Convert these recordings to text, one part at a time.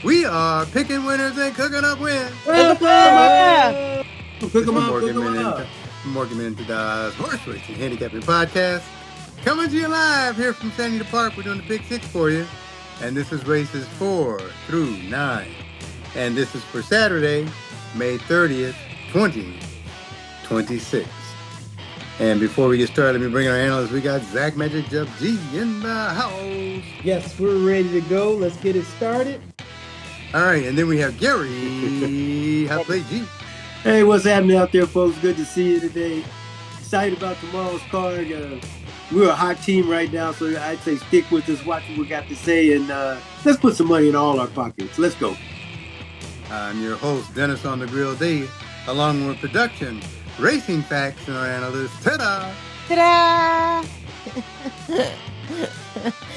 We are picking winners and cooking up wins. Cook them up. Morgan Minton's Horse Racing Handicapping Podcast. Coming to you live here from San Anita Park. We're doing the Pick 6 for you. And this is races 4 through 9. And this is for Saturday, May 30th, 2026. And before we get started, let me bring in our analysts. We got Zach Magic Jub G in the house. Yes, we're ready to go. Let's get it started. All right, and then we have Gary Hot Plate G. Hey, what's happening out there, folks? Good to see you today. Excited about tomorrow's card. We're a hot team right now, so I'd say stick with us, watch what we got to say, and let's put some money in all our pockets. Let's go. I'm your host, Dennis on the Grill D, along with production, racing facts, and our analyst, Ta-da! Ta-da!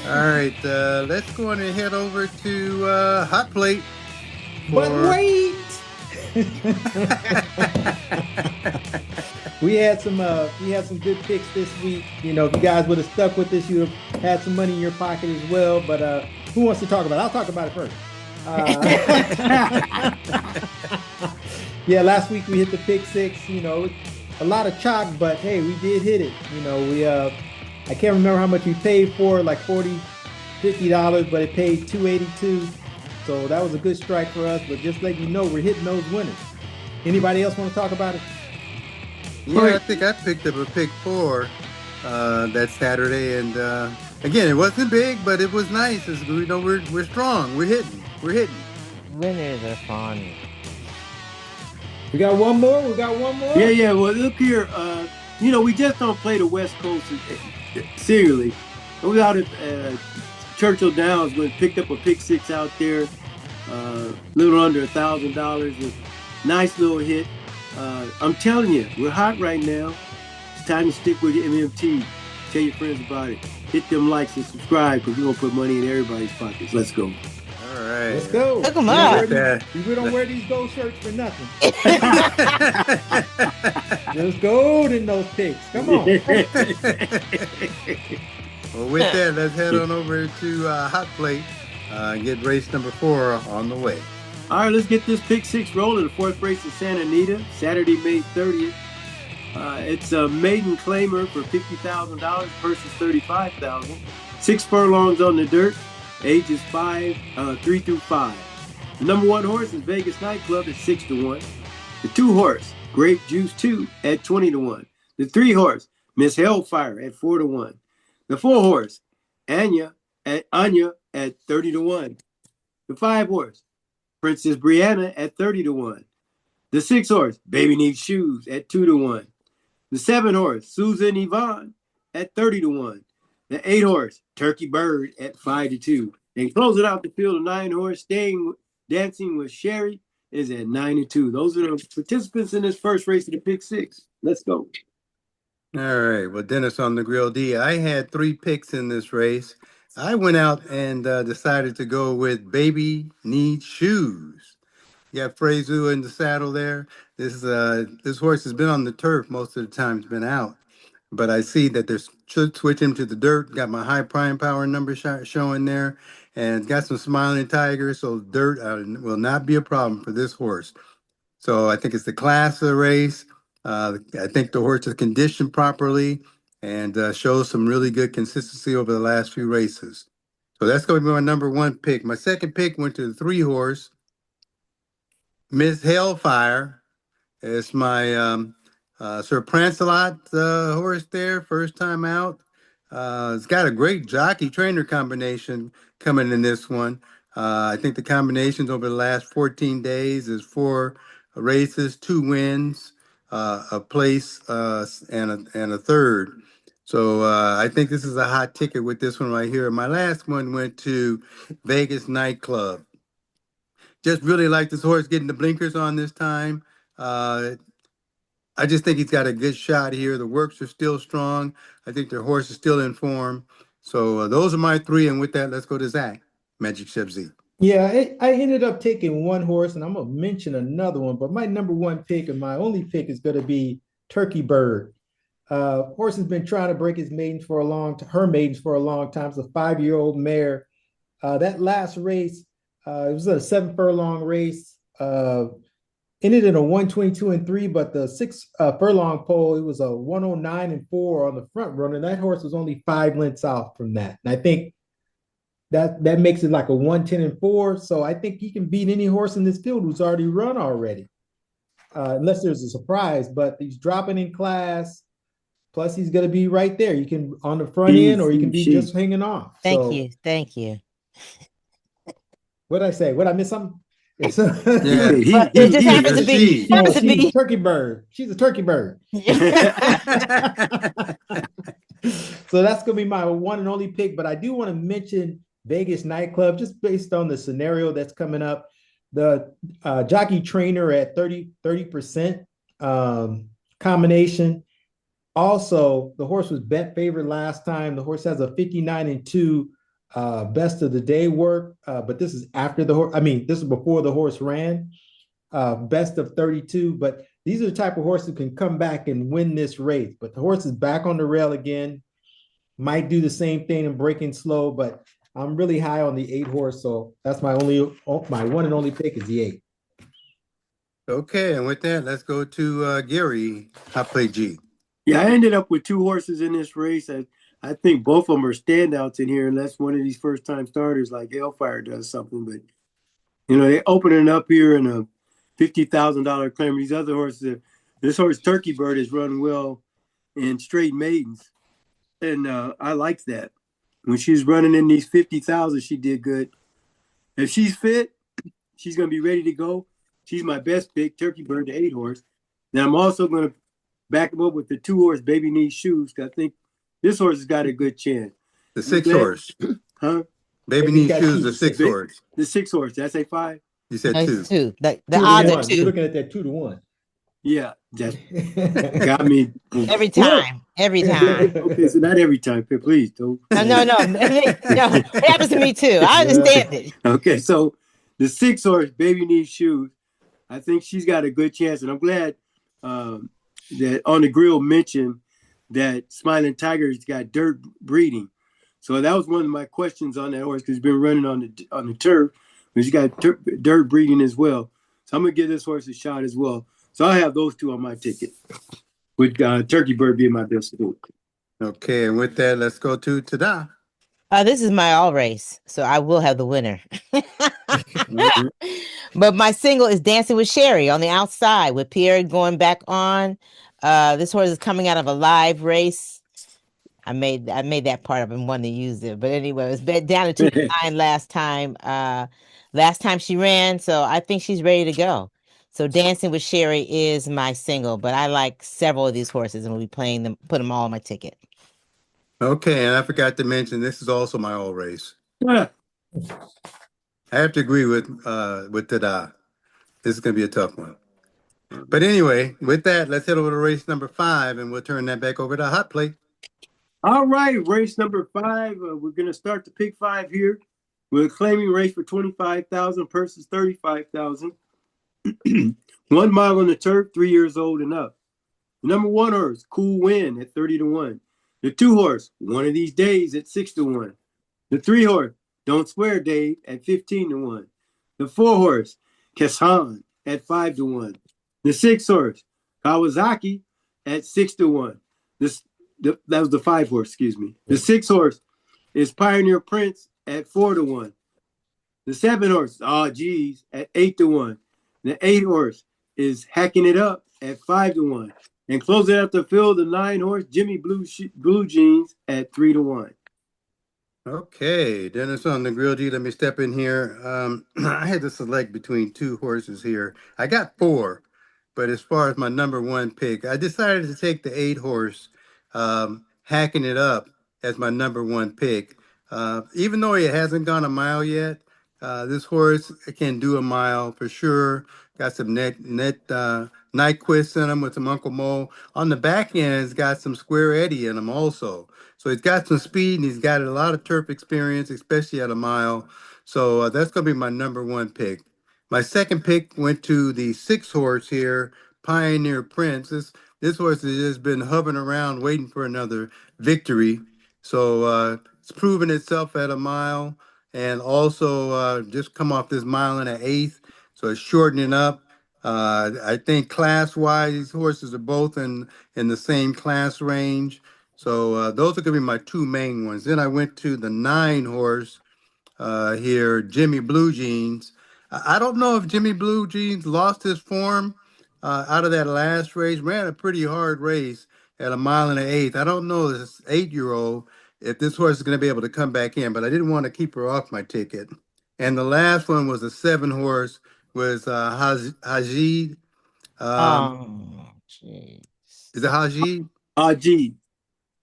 All right, let's go on and head over to Hot Plate. But wait! we had some good picks this week. You know, if you guys would have stuck with this, you would have had some money in your pocket as well. But who wants to talk about it? I'll talk about it first. Yeah, last week we hit the Pick 6. You know, a lot of chalk, but hey, we did hit it. You know, we I can't remember how much we paid for it, like $40, $50, but it paid $282. So that was a good strike for us. But just let you know, we're hitting those winners. Anybody else want to talk about it? Yeah, I think I picked up a Pick 4 that Saturday, and again, it wasn't big, but it was nice. As we know, we're strong. We're hitting. Winners are fun. We got one more. Yeah. Well, look here. You know, we just don't play the West Coast serially. We was out at Churchill Downs when picked up a Pick 6 out there, little under $1,000. Nice little hit. I'm telling you, we're hot right now. It's time to stick with your MMT. Tell your friends about it. Hit them likes and subscribe because we're going to put money in everybody's pockets. Let's go. All right. Let's go. Look 'em up. We don't wear these gold shirts for nothing. There's gold in those picks. Come on. Well, with that, let's head on over to Hot Plate and get race number 4 on the way. All right, let's get this Pick 6 rolling. The fourth race in Santa Anita, Saturday, May 30th. It's a maiden claimer for $50,000 versus $35,000. 6 furlongs on the dirt, ages 3 through 5. The number 1 horse is Vegas Nightclub at 6-1. The 2 horse, Grape Juice 2 at 20-1. The 3 horse, Miss Hellfire at 4-1. The 4 horse, Anya at 30-1. The 5 horse, Princess Brianna at 30-1. The 6 horse, Baby Needs Shoes at 2-1. The 7 horse, Susan Yvonne at 30-1. The 8 horse, Turkey Bird at 5-2. And closing out the field, the 9 horse, Dancing with Sherry is at 9-2. Those are the participants in this first race of the Pick 6. Let's go. All right. Well, Dennis on the Grill D. I had 3 picks in this race. I went out and decided to go with Baby Needs Shoes. You got Frezu in the saddle there. This horse has been on the turf most of the time. It's been out. But I see that they should switch him to the dirt. Got my high prime power number showing there. And got some smiling tigers. So dirt will not be a problem for this horse. So I think it's the class of the race. I think the horse is conditioned properly and shows some really good consistency over the last few races. So that's going to be my number 1 pick. My second pick went to the 3 horse, Miss Hellfire. It's my Sir Prancelot horse there, first time out. It's got a great jockey trainer combination coming in this one. I think the combinations over the last 14 days is 4 races, 2 wins, a place, and a third. So I think this is a hot ticket with this one right here. My last one went to Vegas Nightclub. Just really like this horse getting the blinkers on this time. I just think he's got a good shot here. The works are still strong. I think their horse is still in form. So those are my 3. And with that, let's go to Zach, Magic Chef Z. Yeah, I ended up taking 1 horse, and I'm going to mention another one. But my number 1 pick and my only pick is going to be Turkey Bird. Horse has been trying to break her maidens for a long time. It's a 5-year-old mare. That last race, It was a 7 furlong race. Ended in a 122-3, but the 6 furlong pole, it was a 109-4 on the front runner. That horse was only 5 lengths off from that. And I think that makes it like a 110-4. So I think he can beat any horse in this field who's already run already, unless there's a surprise. But he's dropping in class. Plus, he's going to be right there. You can on the front end, or you can be just hanging off. Thank you. What did I say? What I miss something? Yeah, It just happens to be. She's a turkey bird. She's a turkey bird. So that's gonna be my one and only pick. But I do want to mention Vegas nightclub, just based on the scenario that's coming up. The jockey trainer at 30% combination. Also, the horse was bet favorite last time. The horse has a 59-2 best of the day work, but this is after the horse. I mean, this is before the horse ran. Best of 32, but these are the type of horses who can come back and win this race. But the horse is back on the rail again. Might do the same thing and breaking slow, but I'm really high on the 8 horse, so that's my one and only pick is the 8. Okay, and with that, let's go to Gary. Hot Play G. Yeah, I ended up with 2 horses in this race. I think both of them are standouts in here, unless one of these first-time starters like Hellfire does something. But, they opening up here in a $50,000 claim. These other horses, this horse, Turkey Bird, has run well in straight maidens. And I like that. When she's running in these 50,000, she did good. If she's fit, she's going to be ready to go. She's my best pick, Turkey Bird, the 8 horse. Now, I'm also going to back him up with the 2 horse, Baby Needs Shoes. I think this horse has got a good chance. The 6 horse. Huh? Baby Needs Shoes, the 6 horse. The 6 horse. Did I say 5? You said 2. 2. The odds are 2. You're looking at that 2-1. Yeah, that got me. Every time. Okay, so not every time. Please don't. No. It happens to me too. I understand it. Okay, so the 6 horse, Baby Needs Shoes. I think she's got a good chance, and I'm glad that On the Grill mentioned that Smiling Tiger's got dirt breeding. So that was one of my questions on that horse, because he's been running on the turf, but he's got dirt breeding as well. So I'm gonna give this horse a shot as well. So I have those 2 on my ticket, with Turkey Bird being my best pick. Okay, and with that, let's go to Tada. This is my all race, so I will have the winner. But my single is Dancing with Sherry on the outside with Pierre going back on. This horse is coming out of a live race. I made that part up and wanted to use it, but anyway, it was bet down to 2-9 last time. Last time she ran, so I think she's ready to go. So Dancing with Sherry is my single, but I like several of these horses and we'll be playing them, put them all on my ticket. Okay, and I forgot to mention, this is also my all race. Yeah. I have to agree with Tada. This is going to be a tough one. But anyway, with that, let's head over to race number 5, and we'll turn that back over to Hot Plate. All right, race number 5. We're going to start the pick 5 here. We're claiming race for 25,000 versus 35,000. 1 mile on the turf, 3 years old and up. The number 1 horse, Cool Wind at 30-1. The 2 horse, One of These Days at 6-1. The 3 horse, Don't Swear Dave at 15-1. The 4 horse, Keshan at 5-1. The 6 horse, Kawasaki at 6-1. That was the 5 horse, excuse me. The 6 horse is Pioneer Prince at 4-1. The 7 horse, at 8-1. The 8 horse is Hacking It Up at 5-1. And closing out the field, the 9 horse, Jimmy Blue Jeans at 3-1. Okay, Dennis on the Grill G. Let me step in here. I had to select between 2 horses here. I got 4, but as far as my number 1 pick, I decided to take the 8 horse, Hacking It Up, as my number 1 pick. Even though he hasn't gone a mile yet, this horse can do a mile for sure. Got some Nyquist in him with some Uncle Mo. On the back end, it's got some Square Eddie in him also. So he's got some speed, and he's got a lot of turf experience, especially at a mile. So that's going to be my number 1 pick. My second pick went to the 6 horse here, Pioneer Prince. This horse has just been hovering around waiting for another victory. So it's proven itself at a mile. and also just come off this mile and an eighth, so it's shortening up. I think class wise, these horses are both in the same class range. So those are going to be my two main ones. Then I went to the 9 horse here, Jimmy Blue Jeans. I don't know if Jimmy Blue Jeans lost his form out of that last race. Ran a pretty hard race at a mile and an eighth. I don't know this 8 year old if this horse is going to be able to come back in, but I didn't want to keep her off my ticket. And the last one was a 7 horse with Hajid. Um, Oh, jeez. is it Hajid? G.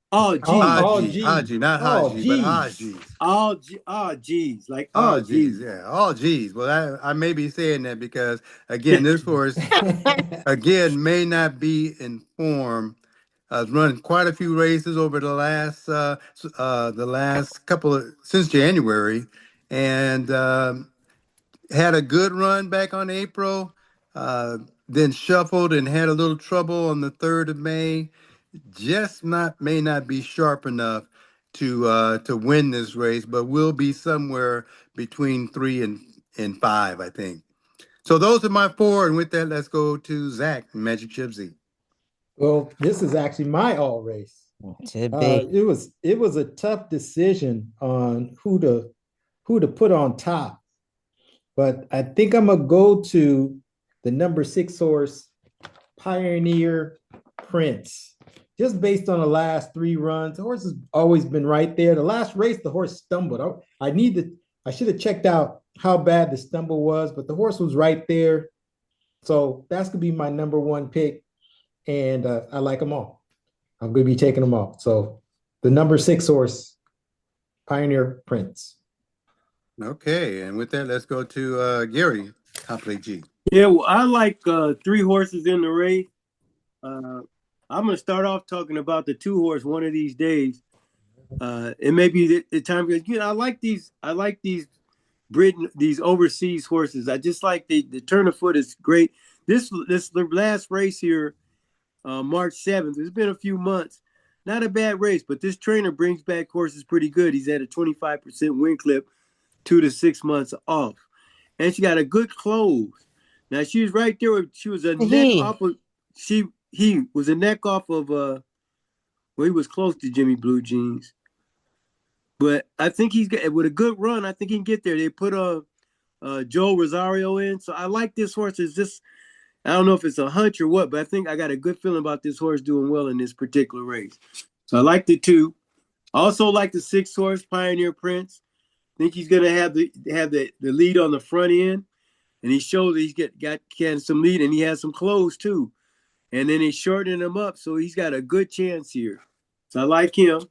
Oh, G. Oh, Haji, geez. Haji, not Oh, Haji, but geez. Haji's. G's. Like, Oh, G's. geez, yeah. Oh, geez. Well, I may be saying that because, again, this horse, again, may not be in form. Has run quite a few races over the last couple of since January, and had a good run back on April. Then shuffled and had a little trouble on the 3rd of May. Just not may not be sharp enough to win this race, but will be somewhere between 3 and 5, I think. So those are my 4, and with that, let's go to Zach, Magic Chip Z. Well, this is actually my all race. Should be. It was a tough decision on who to put on top, but I think I'm gonna go to the number 6 horse, Pioneer Prince. Just based on the last 3 runs, the horse has always been right there. The last race, the horse stumbled. I should have checked out how bad the stumble was, but the horse was right there. So that's gonna be my number 1 pick, and I like them all. I'm gonna be taking them all. So the number 6 horse, Pioneer Prince. Okay, and with that, let's go to Gary, Complete G. Yeah, well, I like 3 horses in the race. I'm going to start off talking about the 2 horse one of these days. It may be the time because I like these these overseas horses. I just like the turn of foot is great. This the last race here, March 7th. It's been a few months. Not a bad race, but this trainer brings back horses pretty good. He's at a 25% win clip, 2 to 6 months off. And she got a good close. Now she was right there. She was a neck off of he was a neck off of he was close to Jimmy Blue Jeans. But I think he's got with a good run, I think he can get there. They put Joe Rosario in. So I like this horse. It's just I don't know if it's a hunch or what, but I think I got a good feeling about this horse doing well in this particular race. So I like the 2. Also like the 6 horse, Pioneer Prince. I think he's gonna have the lead on the front end. And he showed that he's got some lead and he has some close too. And then he's shortening him up, so he's got a good chance here. So I like him.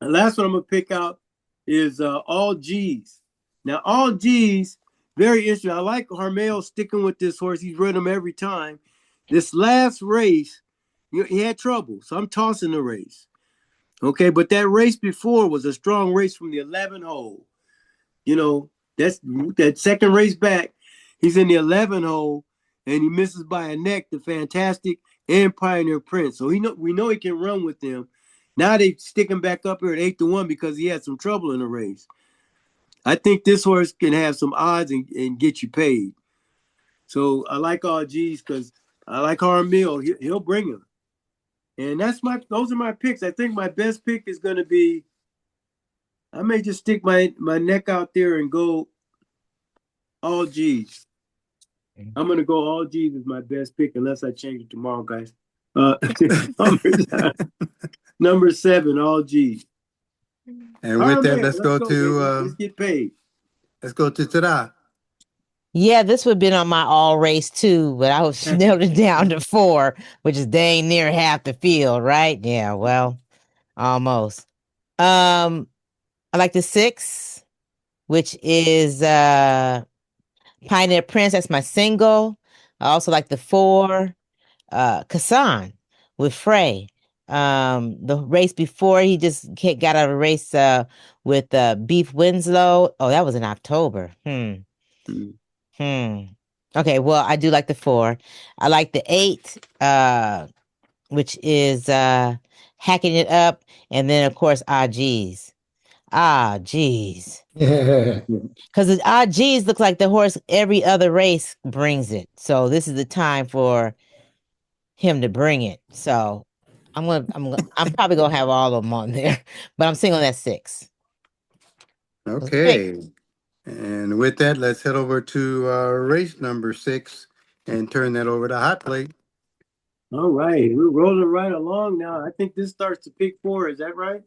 The last one I'm going to pick out is All G's. Now, All G's, very interesting. I like Harmel sticking with this horse. He's ridden him every time. This last race, he had trouble, so I'm tossing the race. Okay, but that race before was a strong race from the 11 hole. That's that second race back. He's in the 11 hole. And he misses by a neck the Fantastic and Pioneer Prince. So we know he can run with them. Now they stick him back up here at 8 to 1 because he had some trouble in the race. I think this horse can have some odds and get you paid. So I like All G's because I like Harmel. He'll bring him. And those are my picks. I think my best pick is going to be, I may just stick my neck out there and go All G's. I'm going to go All G's as my best pick unless I change it tomorrow, guys. Number 7, All G's. And with that, let's go to let's get paid. Let's go to Tada. Yeah, this would have been on my all race too, but I was nailed it down to 4, which is dang near half the field, right? Yeah, well, almost. I like the 6, which is Pioneer Prince. That's my single. I also like the 4, Kassan with Frey. The race before he just got out of a race with Beef Winslow. Oh, that was in October. Okay, well, I do like the 4. I like the 8, which is Hacking It Up, and then of course Aj's. Ah, geez. Yeah. Because the geez looks like the horse every other race brings it. So this is the time for him to bring it. So I'm probably gonna have all of them on there, but I'm single at 6. Those are great. Okay. And with that, let's head over to race number 6 and turn that over to Hot Plate. All right, we're rolling right along now. I think this starts to pick 4. Is that right?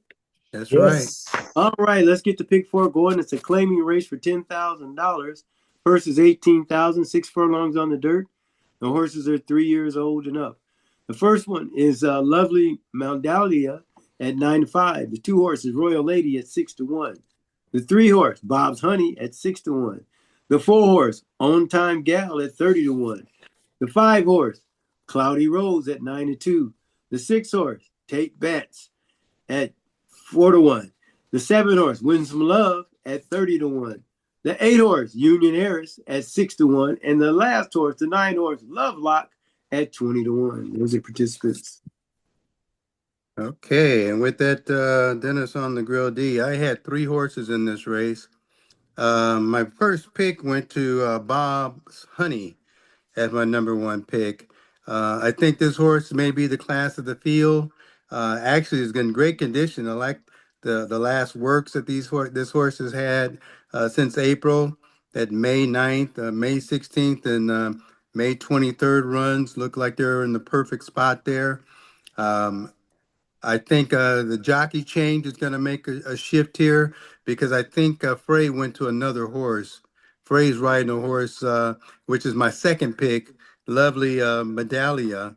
That's right. Yes. All right, let's get the pick 4 going. It's a claiming race for $10,000 versus 18,000, 6 furlongs on the dirt. The horses are 3 years old and up. The first one is Lovely Mandalia at 9-5. The 2 horses, Royal Lady at 6-1. The 3 horse, Bob's Honey at 6-1. The 4 horse, On Time Gal at 30-1. The 5 horse, Cloudy Rose at 9-2. The 6 horse, Take Bets at 4-1. The 7 horse, Winsome Love at 30-1. The 8 horse, Union Harris at 6-1. And the last horse, the 9 horse, Love Lock at 20-1. Those are participants. Okay, and with that, Dennis on the Grill D, I had 3 horses in this race. My first pick went to Bob's Honey as my number 1 pick. I think this horse may be the class of the field. Actually, it's in great condition. I like the last works that this horse has had since April. That May 9th, May 16th, and May 23rd runs look like they're in the perfect spot there. I think the jockey change is going to make a shift here because I think Frey went to another horse. Frey's riding a horse, which is my second pick, Lovely Medallia,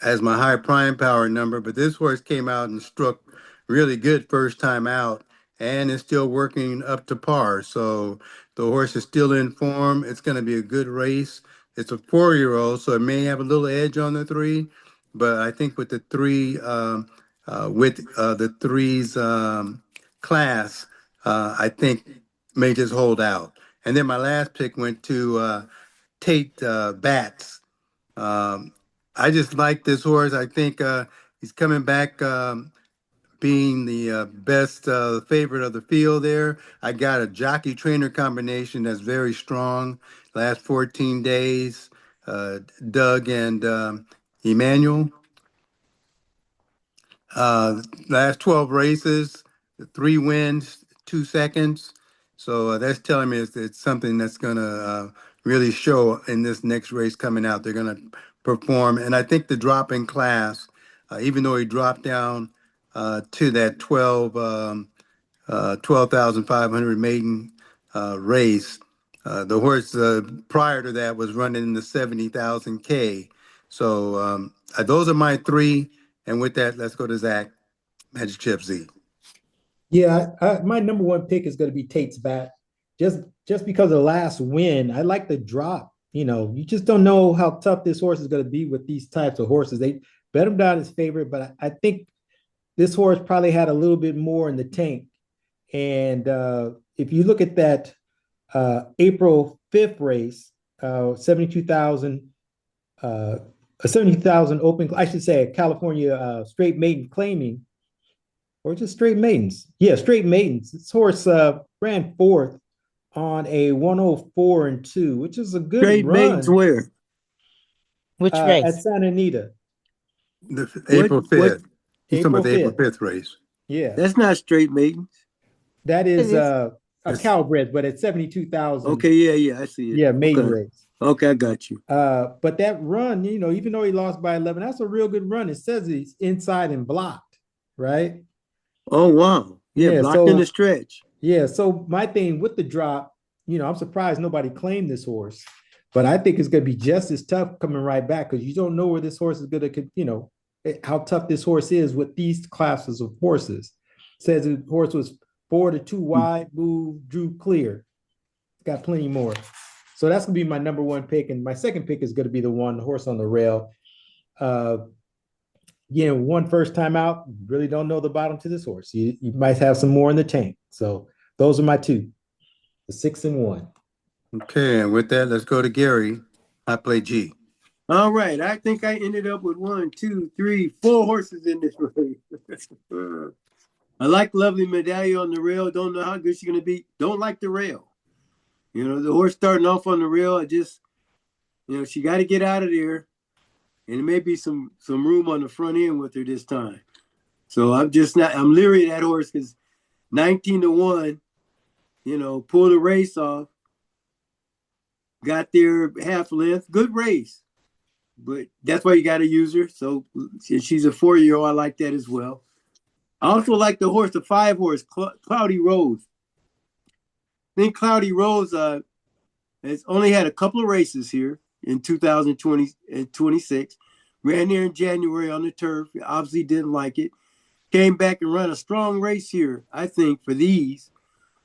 as my high prime power number. But this horse came out and struck really good first time out and is still working up to par. So the horse is still in form. It's going to be a good race. It's a 4-year-old, so it may have a little edge on the 3. But I think with the 3, the 3's class, I think may just hold out. And then my last pick went to Tate Bats. Um, I just like this horse. I think he's coming back being the best favorite of the field there. I got a jockey trainer combination that's very strong. Last 14 days, Doug and Emmanuel. Last 12 races, 3 wins, 2 seconds. So that's telling me it's something that's going to really show in this next race coming out. They're going to perform. And I think the drop in class, even though he dropped down to that 12,500 maiden race, the horse prior to that was running in the 70,000 K. So those are my 3. And with that, let's go to Zach, Magic Chip Z. Yeah, my number 1 pick is going to be Tate's Bat. Just because of the last win, I like the drop. You just don't know how tough this horse is going to be with these types of horses. They bet him down as favorite, but I think this horse probably had a little bit more in the tank. And if you look at that April 5th race, 72,000, a 70,000 open, I should say, California straight maiden claiming, or just straight maidens. Yeah, straight maidens. This horse ran 4th on a 104-2, which is a good Straight run. maidens where? Which At race? Santa Anita. April 5th. He's talking about the April 5th. 5th race. Yeah. That's not straight maidens. That is It is. a Calbred, but it's 72,000. Okay, yeah, I see it. Yeah, maiden okay. race. Okay, I got you. But that run, even though he lost by 11, that's a real good run. It says he's inside and blocked, right? Oh, wow. Yeah, blocked in the stretch. Yeah, so my thing with the drop, I'm surprised nobody claimed this horse, but I think it's going to be just as tough coming right back because you don't know where this horse is going to, how tough this horse is with these classes of horses. It says the horse was 4-2 wide, moved, drew clear. Got plenty more. So that's going to be my number 1 pick. And my second pick is going to be the horse on the rail. One first time out, really don't know the bottom to this horse. You might have some more in the tank. So those are my 2, the 6 and 1. Okay, and with that, let's go to Gary. I play G. All right, I think I ended up with 1, 2, 3, 4 horses in this race. I like Lovely Medallion on the rail. Don't know how good she's going to be. Don't like the rail. The horse starting off on the rail, I just, she got to get out of there. And there may be some room on the front end with her this time. So I'm leery of that horse because 19-1, pulled the race off. Got there half length. Good race. But that's why you got to use her. So she's a 4-year-old. I like that as well. I also like the 5 horse, Cloudy Rose. I think Cloudy Rose has only had a couple of races here in 2020 and 26. Ran there in January on the turf. Obviously didn't like it. Came back and ran a strong race here, I think, for these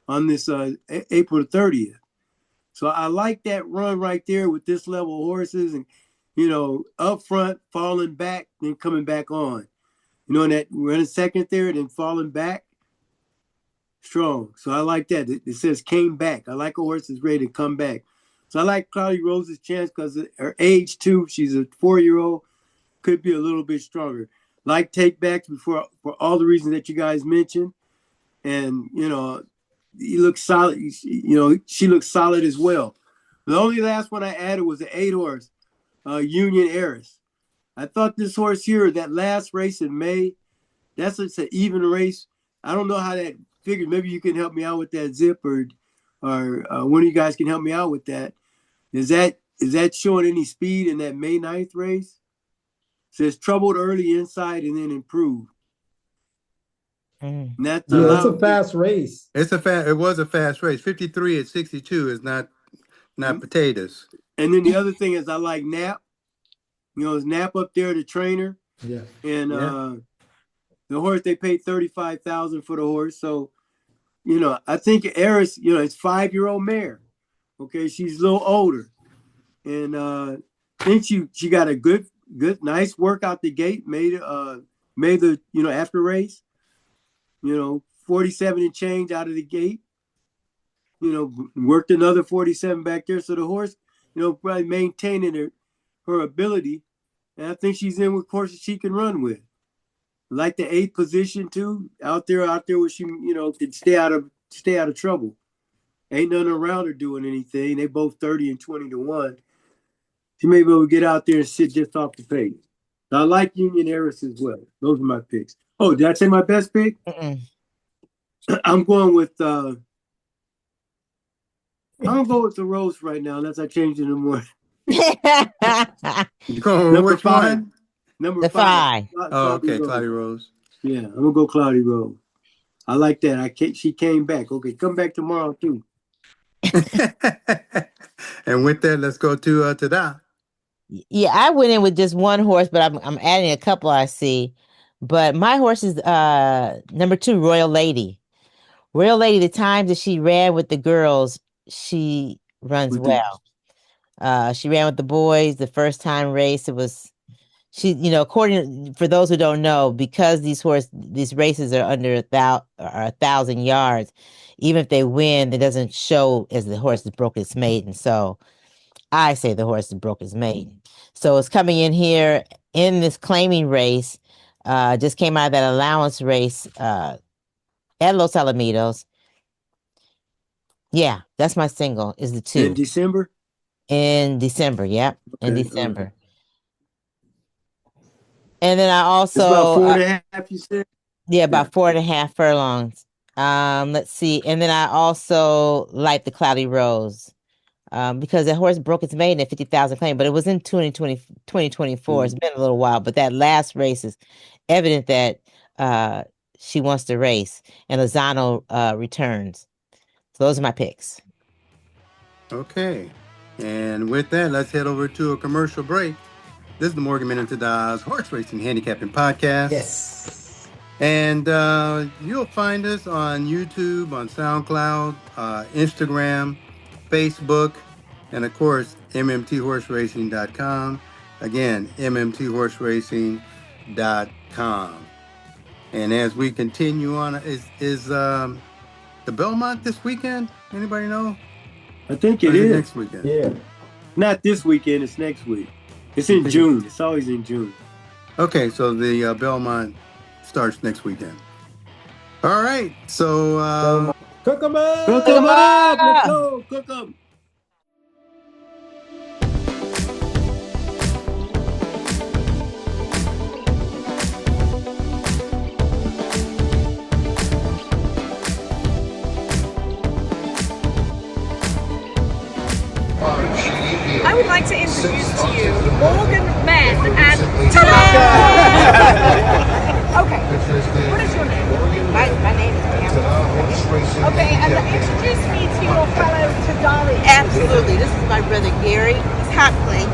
on this April 30th. So I like that run right there with this level of horses and, up front, falling back, then coming back on. And that running second there, then falling back. Strong. So I like that. It says came back. I like a horse that's ready to come back. So I like Cloudy Rose's chance because of her age too. She's a 4-year-old. Could be a little bit stronger. Like take backs for all the reasons that you guys mentioned. And, he looks solid. She looks solid as well. The only last one I added was the 8 horse, Union Heiress. I thought this horse here, that last race in May, that's an even race. I don't know how that figures. Maybe you can help me out with that, Zip, or one of you guys can help me out with that. Is that showing any speed in that May 9th race? It says troubled early inside and then improved. That's a fast race. It was a fast race. 53 at 62 is not potatoes. And then the other thing is I like Nap. Is Nap up there, the trainer? Yeah. And the horse, they paid $35,000 for the horse. So, I think Eris, it's 5-year-old mare. Okay, she's a little older. And I think she got a good, nice work out the gate, made the, after race, 47 and change out of the gate, worked another 47 back there. So the horse, probably maintaining her ability. And I think she's in with horses she can run with. Like the 8th position too, out there where she, can stay out of trouble. Ain't nothing around her doing anything. They both 30 and 20-1. She may be able to get out there and sit just off the pace. I like Union Heiress as well. Those are my picks. Oh, did I say my best pick? I'm going with the Rose right now, unless I change it in the morning. You going with which 5. one? Number the 5. Oh, okay, Cloudy Rose. Yeah, I'm gonna go Cloudy Rose. I like that. She came back. Okay, come back tomorrow too. And with that, let's go to Tada. Yeah, I went in with just one horse, but I'm adding a couple I see. But my horse is number 2, Royal Lady. Royal Lady, the times that she ran with the girls, she runs well. She ran with the boys the first time race. It was for those who don't know, because these races are under 1,000 yards, even if they win, it doesn't show as the horse has broke its maiden. So I say the horse has broke its maiden. So it's coming in here in this claiming race. Just came out of that allowance race at Los Alamitos. Yeah, that's my single, is the 2. In December? In December, yep. Okay, in December. Okay. And then I also... It's about 4.5, you said? Yeah, about 4.5 furlongs. Let's see. And then I also like the Cloudy Rose. Because that horse broke its maiden at 50,000 claim, but it was in 2024. It's been a little while, but that last race is evident that she wants to race, and Lozano returns. So those are my picks. Okay. And with that, let's head over to a commercial break. This is the Morgan Minute to Dawes Horse Racing Handicapping Podcast. Yes. And you'll find us on YouTube, on SoundCloud, Instagram, Facebook, and of course, mmthorseracing.com. Again, mmthorseracing.com. And as we continue on, is the Belmont this weekend? Anybody know? I think it is. Next weekend. Yeah. Not this weekend, it's next week. It's in June. It's always in June. Okay, so the Belmont starts next weekend. All right. So Cook 'em Cook up. Cook 'em 'em up. Let's up. go. Cook 'em. I would like to introduce to you Morgan Men and ta-da! Okay, what is your name? My name is Pamela. Okay, and introduce me to your fellow Tadari. Absolutely. This is my brother Gary. He's hot play.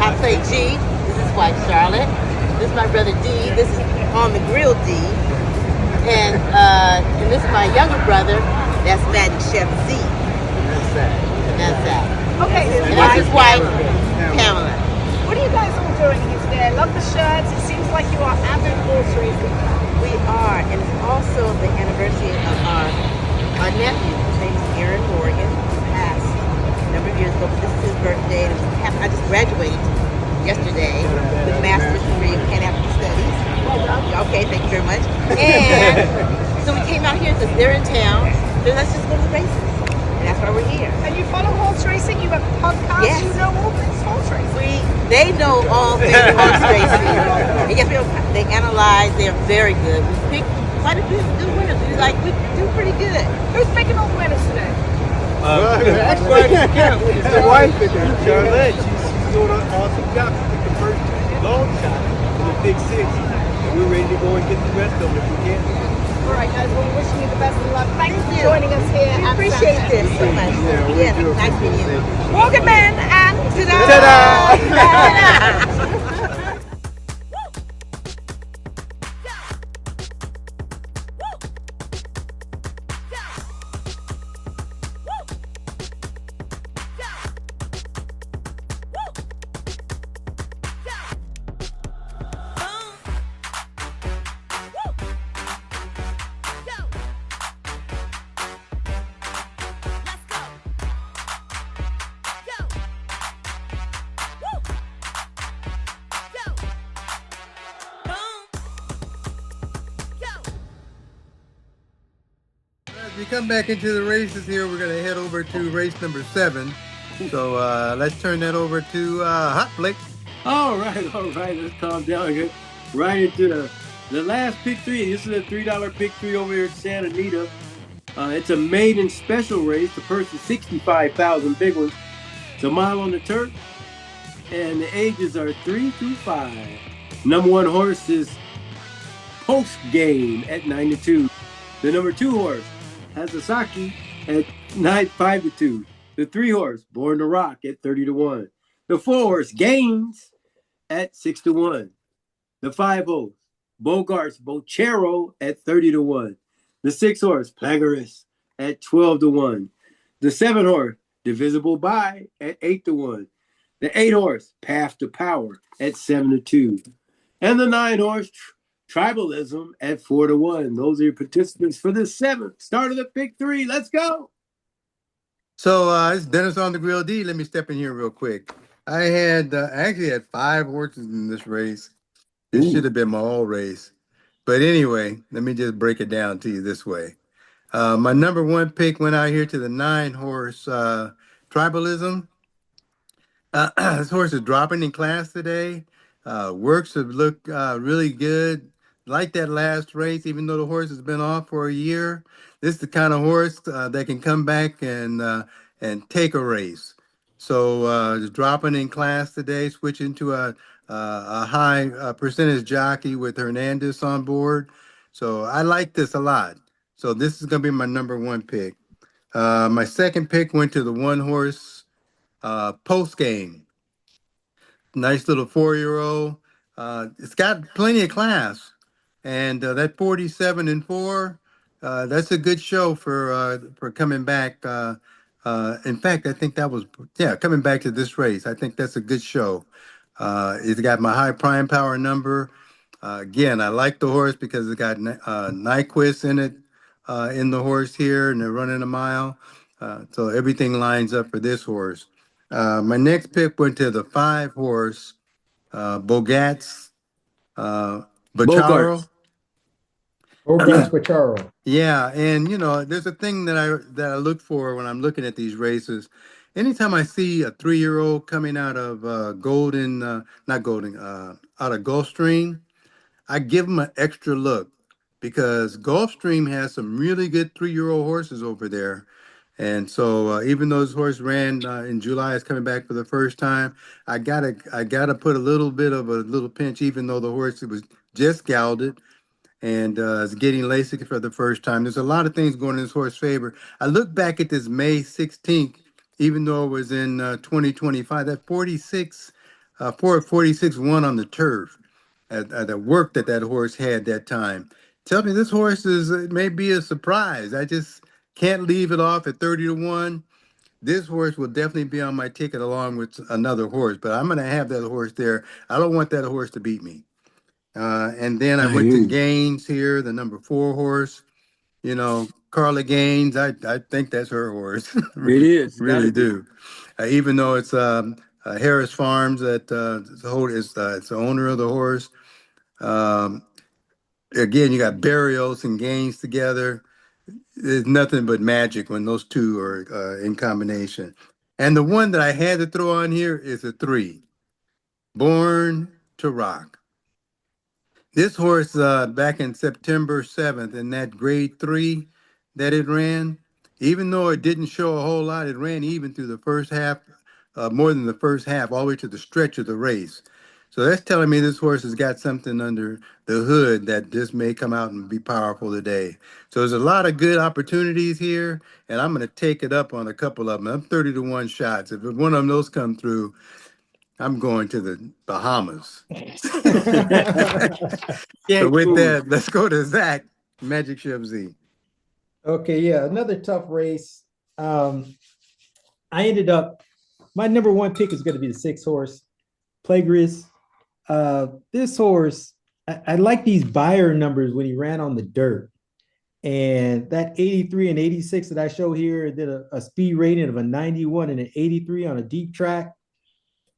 I play G. This is wife Charlotte. This is my brother D. This is on the grill D. And this is my younger brother. That's Madden Chef Z. That's that. Okay, And that's his wife, Pamela. what are you guys all doing here today? I love the shirts. It seems like you are avid horse racing. We are, and it's also the anniversary of our nephew. His name is Aaron Morgan. He passed a number of years ago, but this is his birthday. And I just graduated yesterday with a master's degree in Pan-African Studies. Okay, thank you very much. And so we came out here because they're in town. So let's just go to the races. And that's why we're here. And you follow horse racing? You have a podcast? Yes. You know all things horse racing? They know all things horse racing. And yes, they analyze. They're very good. We picked quite a few good winners. We do pretty good. Who's making all the winners today? Actually, it's the wife in there, Charlotte. She's doing an awesome job. She took the first long shot for the big six. And we're ready to go and get the rest of them if we can. All right, guys. Well, wishing you the best of luck. Thanks for you. joining us here. We at appreciate Saturday. this so much. Yeah, we do Nice meeting you. Morgan Men and Ta-da! as we come back into the races here, we're going to head over to race number 7. So let's turn that over to Hot Flick. All right. Let's calm down again. Right into the last pick 3. This is a $3 pick 3 over here at Santa Anita. It's a maiden special race. The purse is $65,000, big ones. It's a mile on the turf, and the ages are 3 through 5. Number 1 horse is Post Game at 9-2. The number 2 horse, Hazasaki, at 5-2. The 3 horse, Born to Rock, at 30-1. The 4 horse, Gaines, at 6-1. The 5 horse, Bogarts Bocero, at 30-1. The 6 horse, Plagarus, at 12-1. The 7 horse, Divisible By, at 8-1. The 8 horse, Path to Power, at 7-2. And the 9 horse, Tribalism, at 4-1. Those are your participants for the 7th. Start of the pick 3. Let's go. So it's Dennis on the Grill D. Let me step in here real quick. I actually had 5 horses in this race. This should have been my all race. But anyway, let me just break it down to you this way. My number 1 pick went out here to the 9 horse Tribalism. This horse is dropping in class today. Works have looked really good. Like that last race, even though the horse has been off for a year, this is the kind of horse that can come back and take a race. So just dropping in class today, switching to a high percentage jockey with Hernandez on board. So I like this a lot. So this is going to be my number 1 pick. My second pick went to the 1 horse Post Game. Nice little 4-year-old. It's got plenty of class. And that 47-4, that's a good show for coming back. In fact, I think that was coming back to this race. I think that's a good show. It's got my high prime power number. Again, I like the horse because it's got Nyquist in it in the horse here, and they're running a mile. So everything lines up for this horse. My next pick went to the 5 horse Bogats Bacharo. Bogart Pacharo. Yeah, and there's a thing that I look for when I'm looking at these races. Anytime I see a 3-year-old coming out of not Golden, out of Gulfstream, I give them an extra look because Gulfstream has some really good 3-year-old horses over there. And so even though this horse ran in July, is coming back for the first time. I gotta put a little bit of a little pinch, even though the horse was just gelded and is getting LASIK for the first time. There's a lot of things going in this horse's favor. I look back at this May 16th, even though it was in 2025, that 46 won on the turf. The work that horse had that time. Tell me, this horse is it may be a surprise. I just can't leave it off at 30-1. This horse will definitely be on my ticket along with another horse, but I'm going to have that horse there. I don't want that horse to beat me. And then I I went hear to you. Gaines here, the number 4 horse. Carla Gaines, I think that's her horse. It is. Got Really to be. do. Even though it's Harris Farms that it's the owner of the horse. Um, Again, you got Barrios and Gaines together. There's nothing but magic when those two are in combination. And the one that I had to throw on here is a 3, Born to Rock. This horse, back in September 7th, in that grade 3 that it ran, even though it didn't show a whole lot, it ran even through the first half, more than the first half, all the way to the stretch of the race. So that's telling me this horse has got something under the hood that just may come out and be powerful today. So there's a lot of good opportunities here, and I'm going to take it up on a couple of them. I'm 30-1 shots. If one of them those come through, I'm going to the Bahamas. So with Cancun. that, let's go to Zach, Magic Ship Z. Okay, yeah, another tough race. I ended up my number one pick is going to be the 6 horse, Plagiaris. This horse, I like these buyer numbers when he ran on the dirt. And that 83 and 86 that I show here did a speed rating of a 91 and an 83 on a deep track.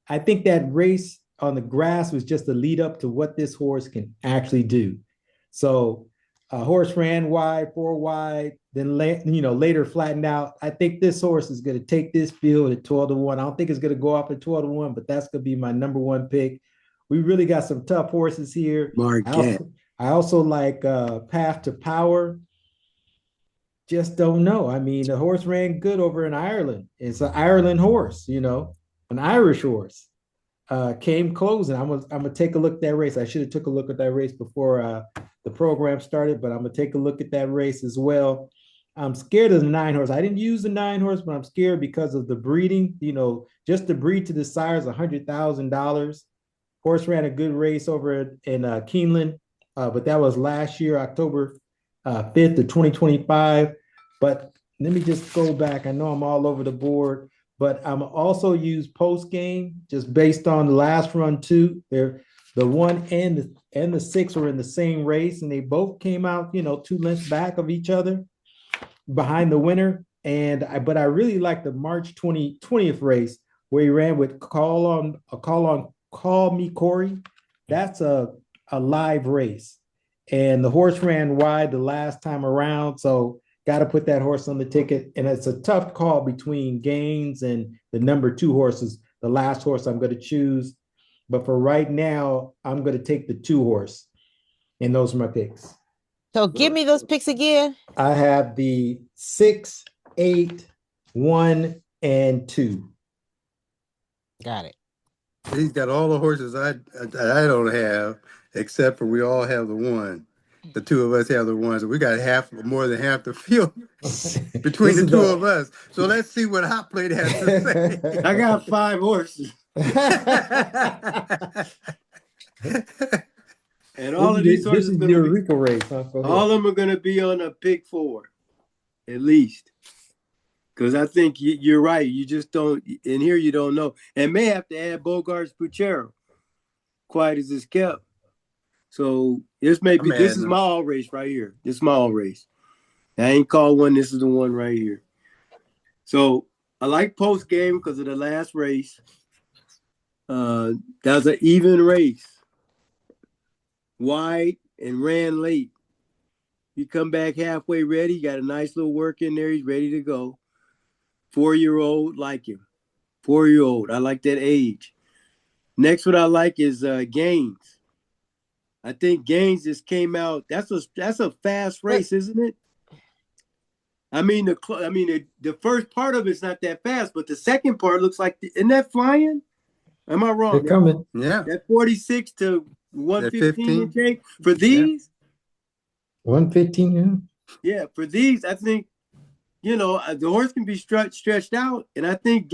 I think that race on the grass was just a lead up to what this horse can actually do. So horse ran wide, 4 wide, then later flattened out. I think this horse is going to take this field at 12-1. I don't think it's going to go off at 12-1, but that's going to be my number one pick. We really got some tough horses here. Marquette. I also like Path to Power. Just don't know. I mean, the horse ran good over in Ireland. It's an Ireland horse, an Irish horse. Came close, and I'm gonna take a look at that race. I should have took a look at that race before the program started, but I'm gonna take a look at that race as well. I'm scared of the 9 horse. I didn't use the 9 horse, but I'm scared because of the breeding. Just to breed to the sire is $100,000. Horse ran a good race over in Keeneland, but that was last year, October 5th of 2025. But let me just go back. I know I'm all over the board, but I'm also use post game just based on the last run too. They're the 1 and the 6 were in the same race, and they both came out 2 lengths back of each other behind the winner. But I really like the March 20th race where he ran with Call Me Corey. That's a live race, and the horse ran wide the last time around, so got to put that horse on the ticket. And it's a tough call between Gaines and the number 2 horses, the last horse I'm going to choose. But for right now, I'm going to take the 2 horse, and those are my picks. So give me those picks again. I have the 6, 8, 1, and 2. Got it. He's got all the horses I don't have, except for we all have the 1. The 2 of us have the 1, so we got more than half the field between the 2 of us. So let's see what Hot Plate has to say. I got 5 horses. And all of these horses, this is your Rico race. Huh? All of them are going to be on a pick 4, at least. Because I think you're right. You just don't, in here you don't know. And may have to add Bogart's Puchero, quiet as it's kept. So this is my all race right here. This is my all race. I ain't called one. This is the one right here. So I like post game because of the last race. That was an even race. Wide and ran late. He come back halfway ready. He got a nice little work in there. He's ready to go. 4-year-old, like him. 4-year-old. I like that age. Next one I like is Gaines. I think Gaines just came out. That's a fast race, isn't it? I mean the first part of it's not that fast, but the second part looks like isn't that flying? Am I wrong? They're coming. Yeah. That 46 to 115 15. and for these? 115, yeah. Yeah, for these, I think, the horse can be stretched out, and I think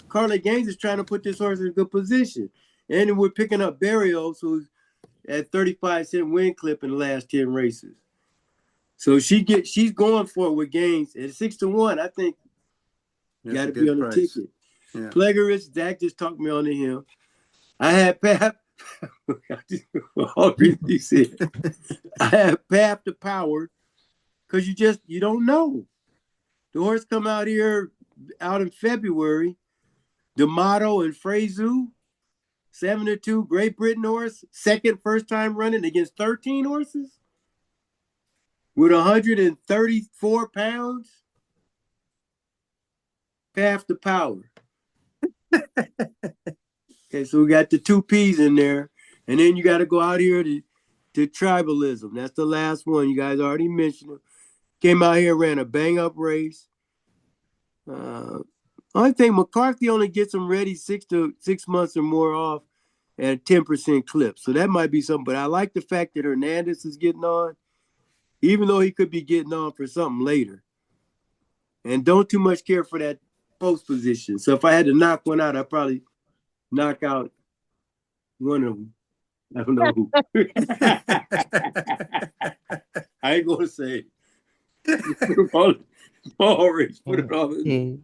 Carly Gaines is trying to put this horse in a good position. And we're picking up Barrios, who's at 35-cent win clip in the last 10 races. So she's going for it with Gaines at 6-1. I think That's got a to be good on the price. ticket. Yeah. Plagiarist, Zach just talked me on to him. I had Pap. All he said. I had Pap the power because you don't know. The horse come out in February. D'Amato and Frezu, 7-2, Great Britain horse, first time running against 13 horses with 134 pounds. Half the power. Okay, so we got the 2 P's in there. And then you got to go out here to tribalism. That's the last one. You guys already mentioned it. Came out here, ran a bang-up race. I think McCarthy only gets him ready 6 months or more off at a 10% clip. So that might be something. But I like the fact that Hernandez is getting on, even though he could be getting on for something later. And don't too much care for that post position. So if I had to knock one out, I'd probably knock out one of them. I don't know who. I ain't going to say Paul Rich, put it all in.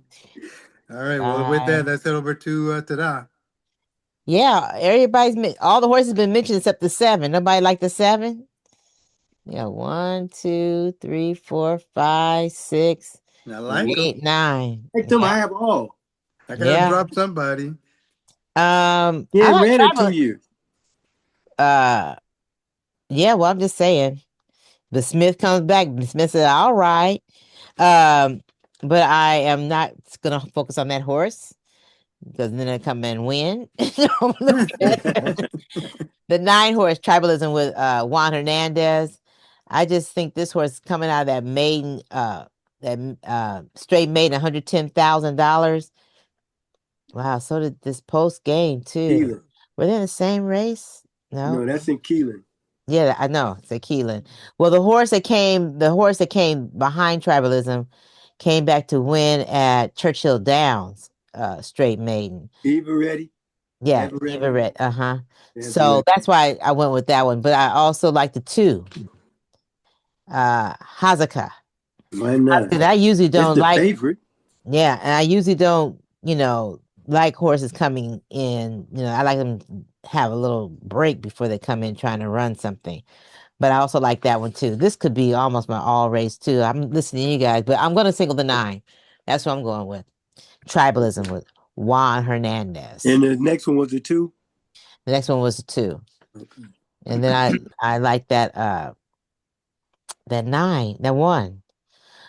All right. Well, with that, let's head over to Tada. Yeah, all the horses been mentioned except the 7. Nobody like the 7? Yeah, 1, 2, 3, 4, 5, 6, I like 8, 9. I have all. I gotta drop somebody. I Yeah, like ran it 2 years. Yeah, well, I'm just saying. The Smith comes back. The Smith said, all right. But I am not gonna focus on that horse because then I come and win. The 9 horse tribalism with Juan Hernandez. I just think this horse coming out of that maiden straight maiden $110,000. Wow, so did this post game too. Keelan. Were they in the same race? No, that's in Keelan. Yeah, I know. It's a Keelan. Well, the horse that came behind tribalism came back to win at Churchill Downs, straight maiden. Eva Ready. Yeah, Eva Red. So that's why I went with that one. But I also like the 2. Hazuka. Why not? I usually don't like favorite. Yeah, and I usually don't, like horses coming in. I like them to have a little break before they come in trying to run something. But I also like that one too. This could be almost my all race too. I'm listening to you guys, but I'm going to single the 9. That's what I'm going with. Tribalism with Juan Hernandez. And the next one was a 2? The next one was a 2. Okay. And then I like that 9, that 1.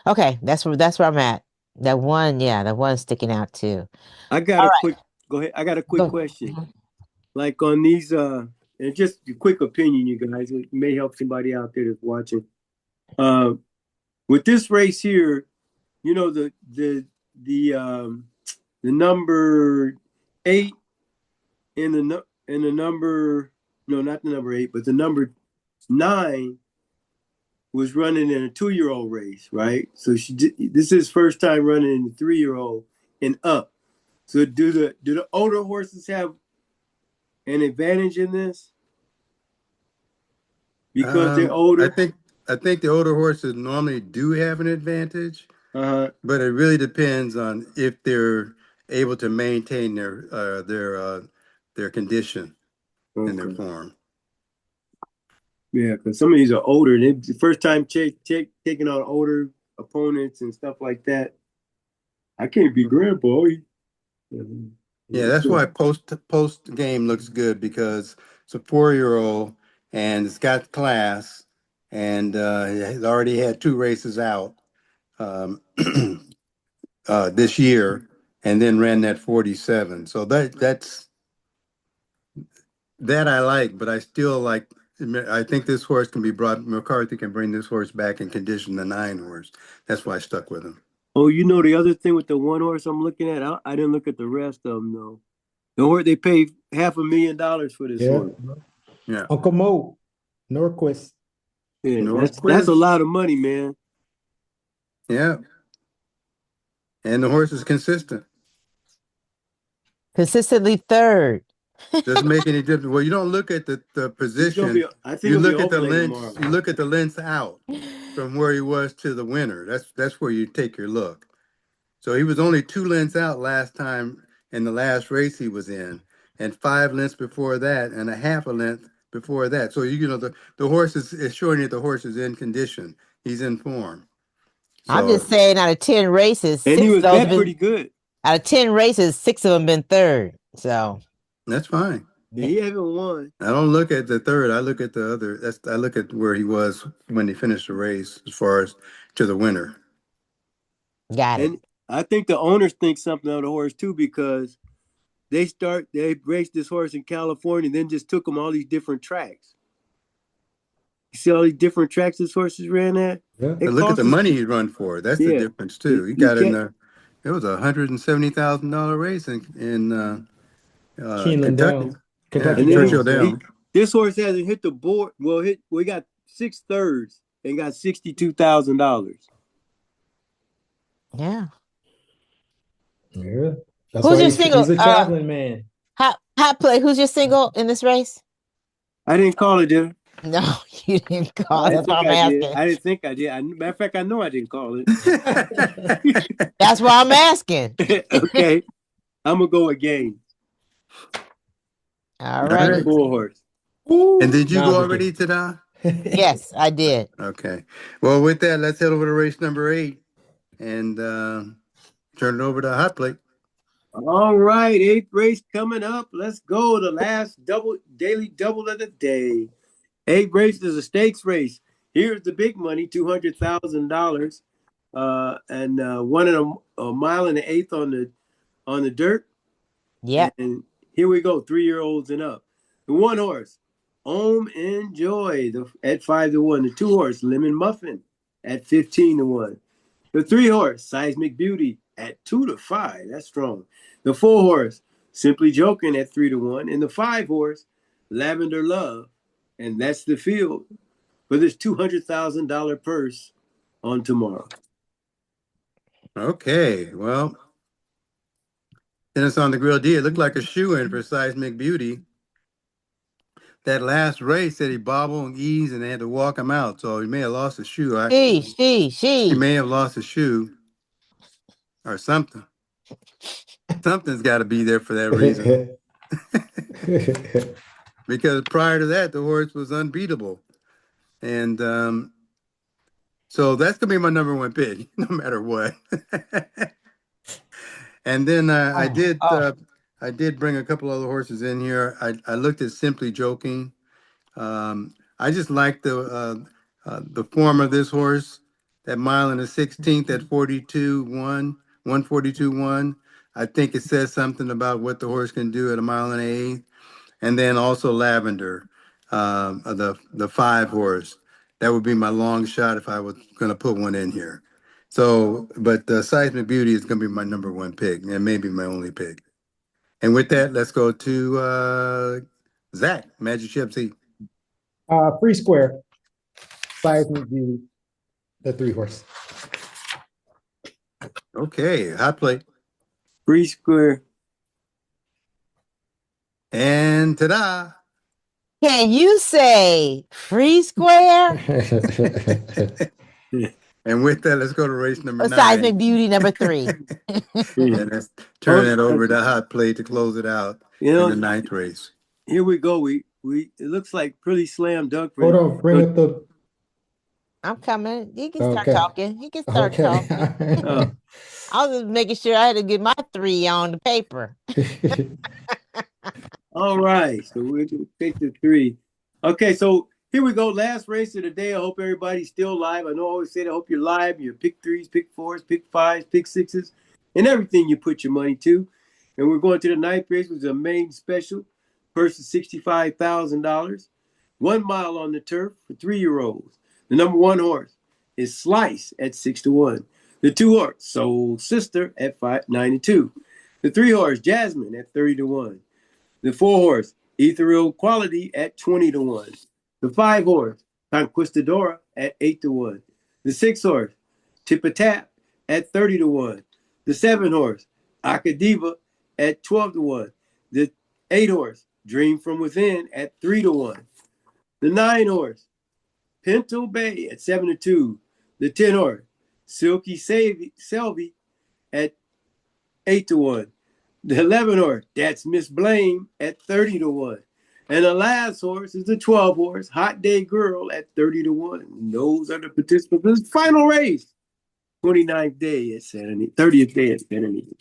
Okay, that's where I'm at. That 1, that 1's sticking out too. I got go ahead. I got a quick question. Like on these and just a quick opinion, you guys, it may help somebody out there that's watching. With this race here, the number 8 and the number, no, not the number 8, but the number 9 was running in a 2-year-old race, right? So this is first time running in the 3-year-old and up. So do the older horses have an advantage in this? Because they're older? I think the older horses normally do have an advantage, but it really depends on if they're able to maintain their condition and their form. Yeah, because some of these are older. They the first time taking on older opponents and stuff like that. I can't be grandpa. Yeah, that's why post game looks good because it's a 4-year-old and it's got class and has already had 2 races out this year, and then ran that 47. So that's that I like, but I still like. I think this horse can be brought. McCarthy can bring this horse back and condition the 9 horse. That's why I stuck with him. Oh, you know the other thing with the 1 horse I'm looking at, I didn't look at the rest of them though. The horse they paid $500,000 for this horse. Yeah, Uncle Mo, Norquist. Yeah, Norquist. that's a lot of money, man. Yeah, and the horse is consistent. Consistently third. Doesn't make any difference. Well, you don't look at the position. I think You it'll be look at the overlay length. tomorrow. You look at the length out from where he was to the winner. That's where you take your look. So he was only 2 lengths out last time in the last race he was in, and 5 lengths before that, and a half a length before that. So you know the horse is showing you the horse is in condition. He's in form. I'm So just saying, out of 10 races, And he 6 was of those bet pretty good. out of 10 races, 6 of them been third. So that's fine. He haven't won. I don't look at the third. I look at the other. I look at where he was when he finished the race, as far as to the winner. got it. And I think the owners think something of the horse too, because they raced this horse in California and then just took him all these different tracks. You see all these different tracks this horse has ran at? Yeah. But look at the money he run for. That's the difference too. He got in there. It was $170,000 race in Keeneland Kentucky. Downs. Kentucky Yeah, Churchill Downs. Downs. This horse hasn't hit the board. Well, we got 6 thirds and got $62,000. Yeah. Yeah. That's Who's why your single? He's a traveling man. Hot play. Who's your single in this race? I didn't call it, did I? No, you didn't call I it. That's think why I'm I asking. did. I didn't think I did. Matter of fact, I know I didn't call it. That's why I'm asking. Okay. I'm going to go again. All right. right. 4 horse. And did you Nah, go I'm already, Tada? Yes, I did. Okay. Well, with that, let's head over to race number 8 and turn it over to Hot Plate. All right. 8th race coming up. Let's go. The last daily double of the day. 8th race is a stakes race. Here's the big money, $200,000, and 1 and a mile and an eighth on the dirt. Yep. And here we go, 3-year-olds and up. The 1 horse, Om Enjoy, at 5-1. The 2 horse, Lemon Muffin, at 15-1. The 3 horse, Seismic Beauty, at 2-5. That's strong. The 4 horse, Simply Joking, at 3-1. And the 5 horse, Lavender Love. And that's the field for this $200,000 purse on tomorrow. Okay. Well, then it's on the Grill D. It looked like a shoe-in for Seismic Beauty. That last race that he bobbled and eased and they had to walk him out. So he may have lost a shoe. He She. may have lost a shoe or something. Something's got to be there for that reason. Because prior to that, the horse was unbeatable. And so that's going to be my number 1 pick, no matter what. And then I did bring a couple other horses in here. I looked at Simply Joking. I just like the form of this horse. That mile and a 16th at 42-1, 142-1. I think it says something about what the horse can do at a mile and an eighth. And then also Lavender, the 5 horse. That would be my long shot if I was going to put one in here. So, but Seismic Beauty is going to be my number 1 pick, and maybe my only pick. And with that, let's go to Zach, Magic Chip Z. Free Square, Seismic Beauty, the 3 horse. Okay, Hot Plate. Free Square. And ta-da! Can you say Free Square? And with that, let's go to race number 9. Seismic Beauty number 3. And let's turn it over to Hot Plate to close it out in the 9th race. Here we go. We it looks like pretty slam dunk. Hold on, bring up the. I'm coming. You can start talking. You can start talking. I was just making sure I had to get my 3 on the paper. All right. So we're going to take the 3. Okay. So Here we go. Last race of the day. I hope everybody's still live. I know I always say that. I hope you're live. Your pick threes, pick fours, pick fives, pick sixes, and everything you put your money to. And we're going to the ninth race, which is a main special. Purse is $65,000. 1 mile on the turf for 3-year-olds. The number 1 horse is Slice at 6-1. The 2 horse, Soul Sister at 9-2. The 3 horse, Jasmine at 30-1. The 4 horse, Ethereal Quality at 20-1. The 5 horse, Conquistadora at 8-1. The 6 horse, Tip-a-Tap at 30-1. The 7 horse, Akadiva at 12-1. The 8 horse, Dream from Within at 3-1. The 9 horse, Pinto Bay at 7-2. The 10 horse, Silky Selby at 8-1. The 11 horse, That's Miss Blame at 30-1. And the last horse is the 12 horse, Hot Day Girl at 30-1. And those are the participants for this final race. 29th day at Santa Anita, 30th day at Santa Anita.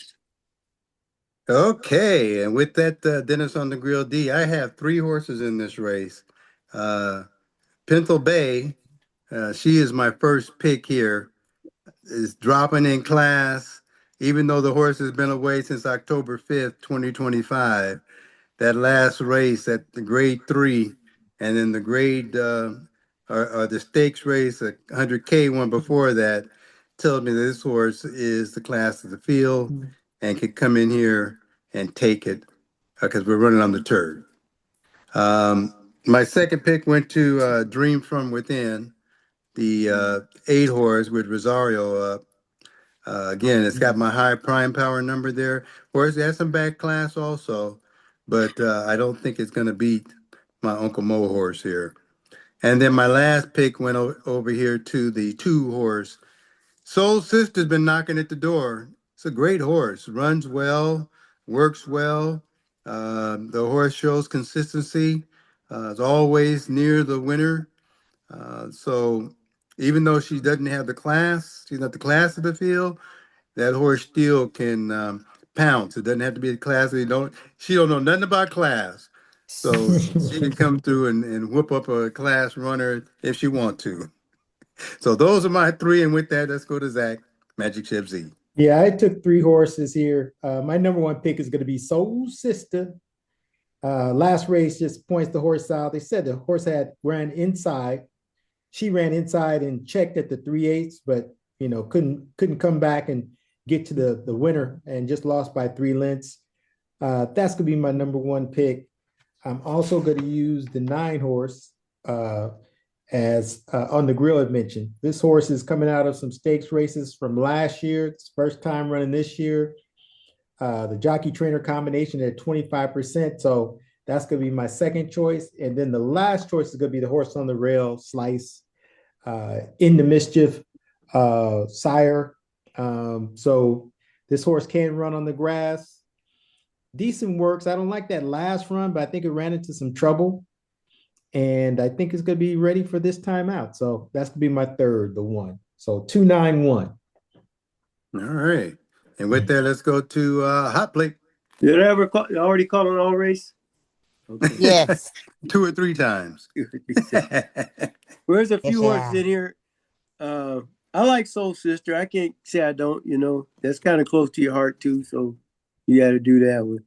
Okay, and with that, Dennis on the Grill D, I have 3 horses in this race. Pinto Bay, she is my first pick here, is dropping in class, even though the horse has been away since October 5th, 2025. That last race at the grade 3, and then the grade, or the stakes race, a 100K one before that, tells me that this horse is the class of the field and can come in here and take it because we're running on the turf. My second pick went to Dream from Within, the 8 horse with Rosario up. Again, it's got my high prime power number there. Horse has some back class also, but I don't think it's going to beat my Uncle Mo horse here. And then my last pick went over here to the 2 horse. Soul Sister's been knocking at the door. It's a great horse, runs well, works well. The horse shows consistency. Is always near the winner. So even though she doesn't have the class, she's not the class of the field, that horse still can pounce. It doesn't have to be a class. She don't know nothing about class. So she can come through and whoop up a class runner if she want to. So those are my 3. And with that, let's go to Zach, Magic Chip Z. Yeah, I took 3 horses here. My number 1 pick is going to be Soul Sister. Last race just points the horse out. They said the horse ran inside. She ran inside and checked at the 3/8, but couldn't come back and get to the winner and just lost by 3 lengths. That's gonna be my number 1 pick. I'm also going to use the 9 horse as on the grill had mentioned. This horse is coming out of some stakes races from last year. It's first time running this year. The jockey trainer combination at 25%. So that's going to be my second choice. And then the last choice is going to be the horse on the rail, Slice, In the Mischief, Sire. So this horse can run on the grass. Decent works. I don't like that last run, but I think it ran into some trouble. And I think it's going to be ready for this time out. So that's going to be my third, the 1. So 2-9-1. All right. And with that, let's go to Hot Plate. Did I ever already call an all race? Okay. Yes. 2 or 3 times. There's a few horses in here. I like Soul Sister. I can't say I don't, That's kind of close to your heart, too. So you got to do that one.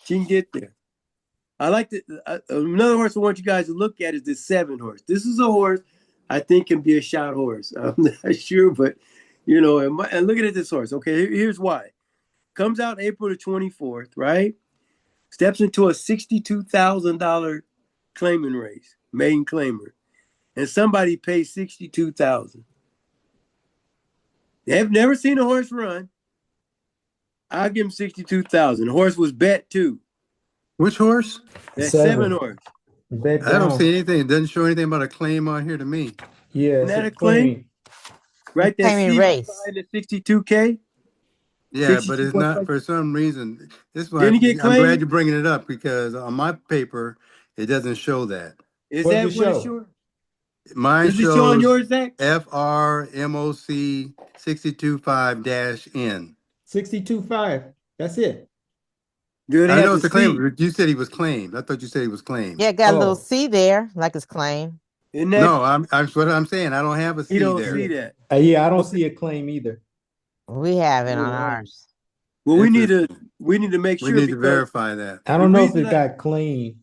She can get there. I like another horse I want you guys to look at is the 7 horse. This is a horse I think can be a shot horse. I'm not sure, but, and looking at this horse. Okay, here's why. Comes out April the 24th, right? Steps into a $62,000 claiming race, maiden claimer. And somebody pays $62,000. They have never seen a horse run. I'll give him $62,000. The horse was bet too. Which horse? That 7 horse. I don't see anything. It doesn't show anything about a claim on here to me. Yeah, isn't that a claim? Right, that race. The 62K. Yeah, but it's not for some reason. This one, Didn't he get I'm claimed? glad you're bringing it up because on my paper it doesn't show that. Is What that does it what it show? shows? Mine Is it showing yours, shows Zach? FRMOC 625-N. 62.5. That's it. Good. I know it's a claim, but you said he was claimed. I thought you said he was claimed. Yeah, got a little Oh. C there, like it's claim. Isn't that No, that's what I'm saying. I don't have a you C don't there. see that? Yeah, I don't Okay. see a claim either. We have it Oh, on wow. ours. Well, we need to Interesting. make We sure need to because verify that. I don't know if reason it got claimed.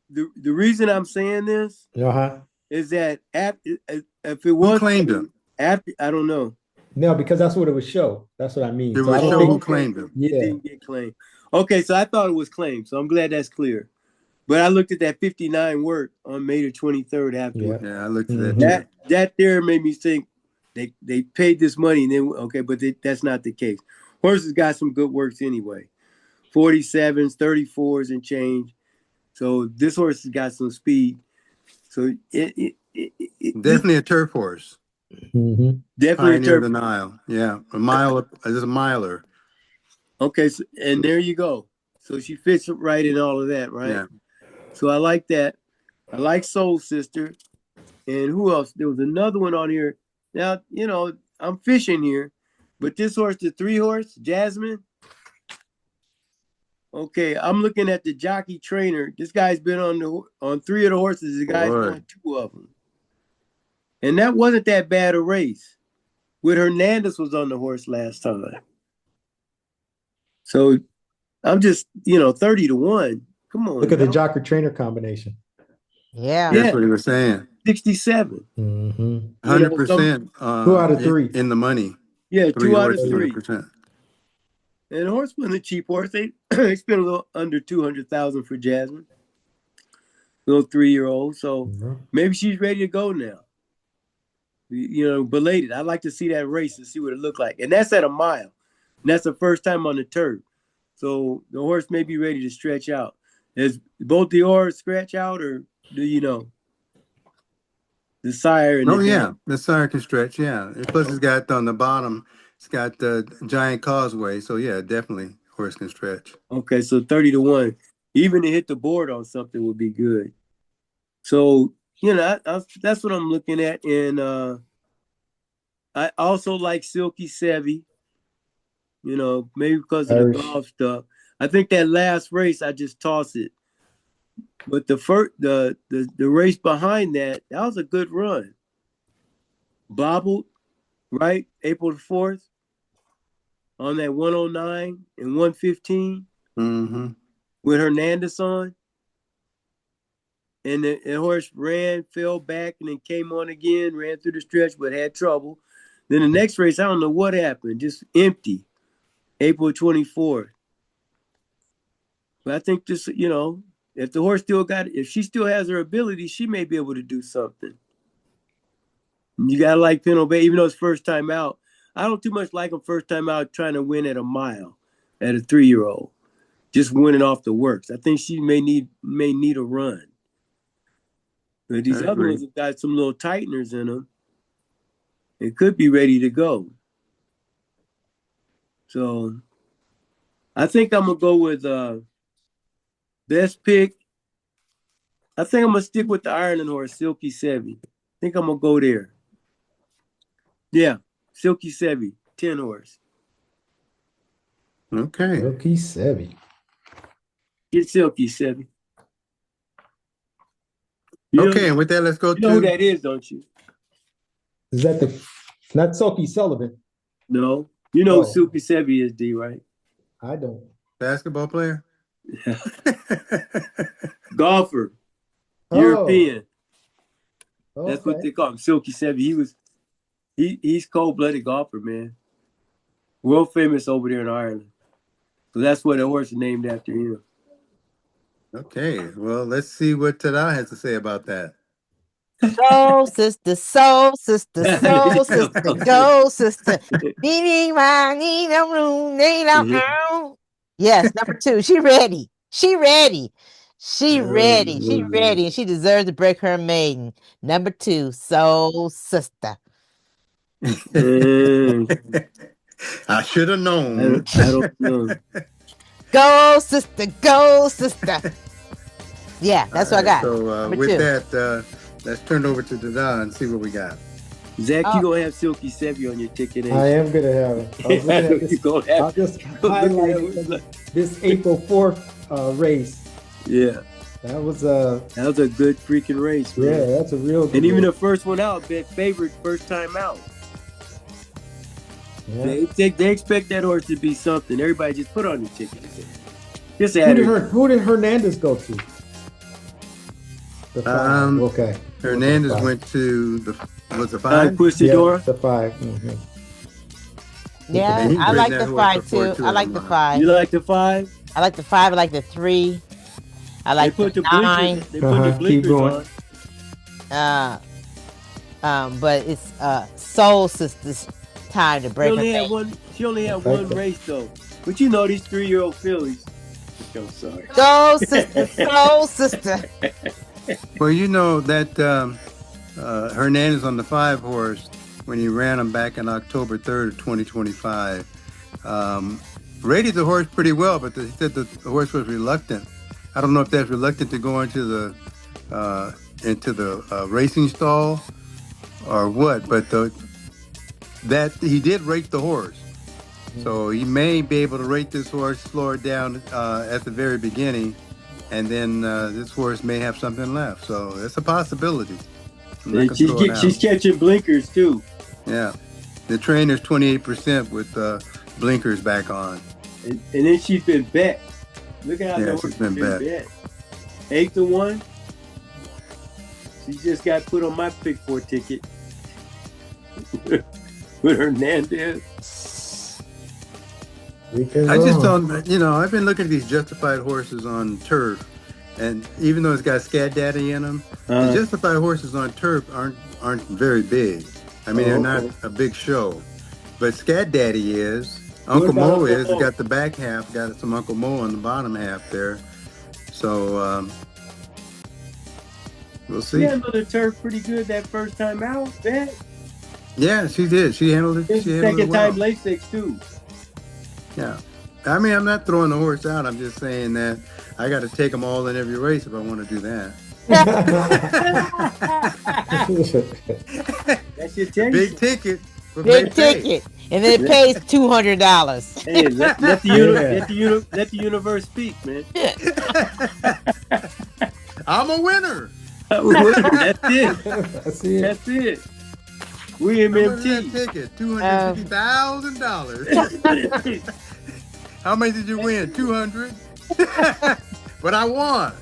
the reason I'm saying this Uh-huh. is that if it Who was claimed him? after, I don't know. No, because that's what it would show. That's what I mean. It So I would don't show think. who claimed him. It Yeah. didn't get claimed. Okay, so I thought it was claimed. So I'm glad that's clear. But I looked at that 59 work on May the 23rd afterward. Yeah. Yeah, I looked at that Mhm. too. That there made me think they paid this money and then okay, but that's not the case. Horses got some good works anyway. 47s, 34s, and change. So this horse has got some speed. So Definitely a turf horse. Mhm. definitely a Pioneer turf. the Nile. Yeah, a mile. There's a miler. Okay, so, and there you go. So she fits right in all of that, right? Yeah. So I like that. I like Soul Sister. And who else? There was another one on here. Now, I'm fishing here, but this horse, the 3-horse, Jasmine. Okay, I'm looking at the jockey trainer. This guy's been on 3 of the horses. The guy's Boy. won 2 of them. And that wasn't that bad a race. With Hernandez was on the horse last time. So I'm just, 30 to 1. Come on. Look at the now. jocker trainer combination. Yeah. That's Yeah. what he was saying. 67. Mm-hmm. 100%. 2 out of 3. In the money. Yeah, 3 2 out of horses, 3. 100%. And the horse wasn't a cheap horse. They spent a little under $200,000 for Jasmine. Little 3-year-old. So Mhm. maybe she's ready to go now. Belated. I'd like to see that race and see what it looked like. And that's at a mile. And that's the first time on the turf. So the horse may be ready to stretch out. Does both the horse stretch out, or do you know? The sire and Oh, the yeah. dam. The sire can stretch. Yeah. And plus, it's got on the bottom, it's got the giant causeway. So, yeah, definitely horse can stretch. Okay, so 30 to 1. Even to hit the board on something would be good. So, that's what I'm looking at. And I also like Silky Sevy, maybe because of the Irish. golf stuff. I think that last race, I just tossed it. But the race behind that was a good run. Bobbled, right? April the 4th on that 109 and 115 Mm-hmm. with Hernandez on. And the horse ran, fell back, and then came on again, ran through the stretch, but had trouble. Then the next race, I don't know what happened, just empty, April 24th. But I think this, if the horse if she still has her ability, she may be able to do something. You got to like Pin Bay, even though it's first time out. I don't too much like him first time out trying to win at a mile at a 3-year-old, just winning off the works. I think she may need a run. But these other ones have got some little tighteners in them. It could be ready to go. So I think I'm going to go with best pick. I think I'm going to stick with the Ireland horse, Silky Sevy. I think I'm going to go there. Yeah, Silky Sevy, 10 horse. Okay. Silky Sevy. Get Silky Sevy. Okay, and with that, let's go You know who that is, don't you? Is that not Silky Sullivan? No. You know Oh. who Silky Sevy is, D, right? I don't. basketball player. Golfer. Oh. European. That's what Okay. they call him, Silky Sevy. He's cold-blooded golfer, man. World famous over there in Ireland. So that's what the horse is named after him. Okay, well, let's see what Tada has to say about that. Soul sister, soul sister, soul sister, go sister. Need a room, need a Yes, number 2. She ready. She ready. She ready. She ready. And she deserves to break her maiden. Number 2, soul sister. I should have known. I don't know. Go sister, go sister. Yeah, that's what I got. So Number with 2. that, let's turn it over to Tada and see what we got. Zach, Oh. you gonna have Silky Sevi on your ticket? I am gonna have it. I was looking at You this. gonna have- I'll just highlight this April 4th race. Yeah, That was that was a good freaking race, man. yeah, that's a real good And even the race. first one out, bet favorite first time out. Yeah. They expect that horse to be something. Everybody just put on your ticket. Just add her. Who did Hernandez go to? The 5. Okay. Hernandez Five. went to the was the I 5. pushed Yeah, the door. the 5. Mhm. Yeah, And he I ridden like that the horse 5 before, too. too, I like the I'm 5. You like the 5? I like the 5. I like the 3. I like They put the the 9. blinkers. They put the Keep blinkers going. on. But it's Soul Sister's time to She break her only had bank. one. She only had I like one that. race though. But you know these 3-year-old fillies. I'm sorry. Soul Sister, Soul Sister. Well, you know that Hernandez on the 5 horse, when he ran him back in October 3rd of 2025, rated the horse pretty well, but he said the horse was reluctant. I don't know if that's reluctant to go into the racing stall or what, but that he did rate the horse. So he may be able to rate this horse, slow it down at the very beginning, and then this horse may have something left. So it's a possibility. I'm not And gonna throw it out. she's catching blinkers too. Yeah. The trainer's 28% with blinkers back on. And then she's been bet. Look at how Yeah, the she's horse been has bet. 8-1. She just got put on my pick 4 ticket. With Hernandez. I just don't, I've been looking at these justified horses on turf, and even though it's got Scat Daddy in them, the justified horses on turf aren't very big. I mean, they're not a big show, but Scat Daddy is. Uncle about Mo Uncle is. Mo? Got the back half, got some Uncle Mo on the bottom half there. So we'll see. She handled the turf pretty good that first time out. Bet. Yeah, she did. She handled it. It's She the handled it second well. time Lasix too. Yeah. I mean, I'm not throwing the horse out. I'm just saying that I got to take them all in every race if I want to do that. That should tell you. Big ticket. but Big pay. ticket. And then it pays $200. Hey, let the universe speak, man. I'm a winner. That's it. That's it. That's it. We How much is that MMT. ticket? $250,000. How much did you win? 200. But I won.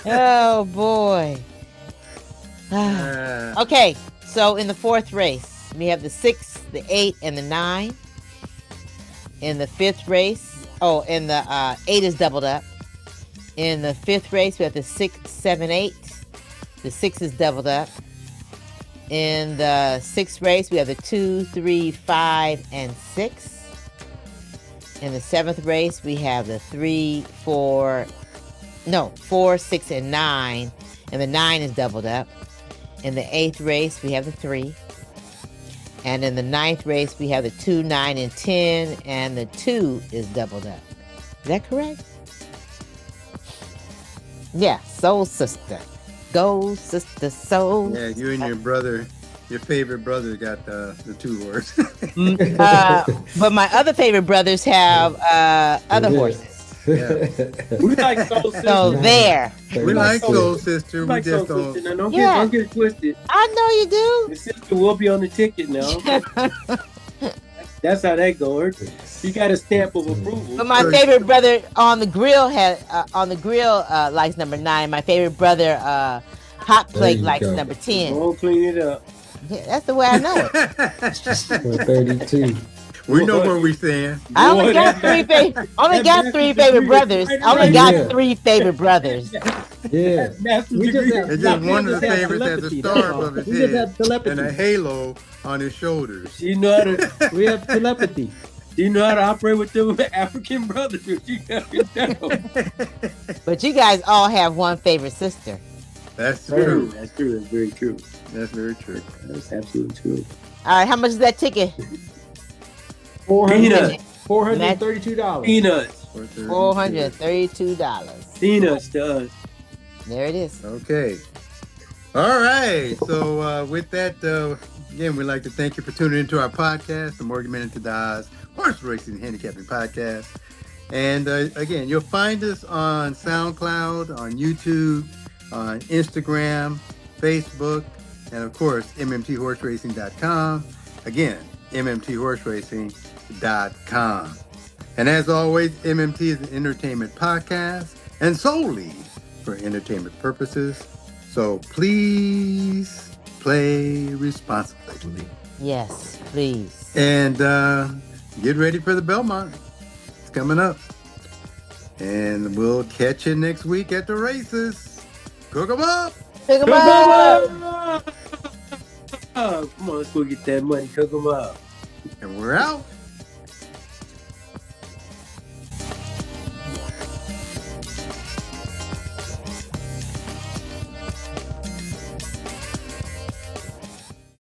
Oh, boy. Uh, Okay, so in the 4th race, we have the 6, the 8, and the 9. In the 5th race, and the 8 is doubled up. In the 5th race, we have the 6, 7, 8. The 6 is doubled up. In the 6th race, we have the 2, 3, 5, and 6. In the 7th race, we have the 4, 6, and 9. And the 9 is doubled up. In the 8th race, we have the 3. And in the 9th race, we have the 2, 9, and 10. And the 2 is doubled up. Is that correct? Yeah, Soul Sister. Go, Sister Soul. yeah, you and your brother, your favorite brother, got the 2 horse. But my other favorite brothers have other horses. Yeah. We like Soul Sister. So there. We like Soul Sister. We We like Soul just don't. Sister. Now, Yeah. don't get it twisted. I know you do. The sister will be on the ticket now. That's how that goes. She got a stamp of approval. But my favorite brother on the grill likes number 9. My favorite brother hot plate you likes go. number 10. Don't clean it up. Yeah, that's the way I know it. 32. We know where we stand. I only Boy, got that- 3 favorite. Only got that 3 master's favorite degree brothers. right I only there. got Yeah. 3 favorite brothers. Yeah. Master's We just degree. have- It's just Yeah, one of the we just have favorites has a telepathy, star that's all. above his We just have head telepathy. and a halo on his shoulders. She know how to. We have telepathy. She know how to operate with the African brothers. She got it down. But you guys all have one favorite sister. That's True. true. That's true. That's very true. That's very true. That's absolutely true. All right, how much is that ticket? Peanuts. $432. Peanuts. $432. Peanuts to us. There it is. Okay. All right. So with that, again, we'd like to thank you for tuning into our podcast, the Morgan Minute to the Oz Horse Racing and Handicapping Podcast. And again, you'll find us on SoundCloud, on YouTube, on Instagram, Facebook, and of course, mmthorseracing.com. Again, mmthorseracing.com. And as always, MMT is an entertainment podcast and solely for entertainment purposes. So please play responsibly. Yes, please. And get ready for the Belmont. It's coming up. And we'll catch you next week at the races. Cook 'em up. Pick 'em Cook 'em up. up! Come on, let's go get that money. Cook 'em up. And we're out.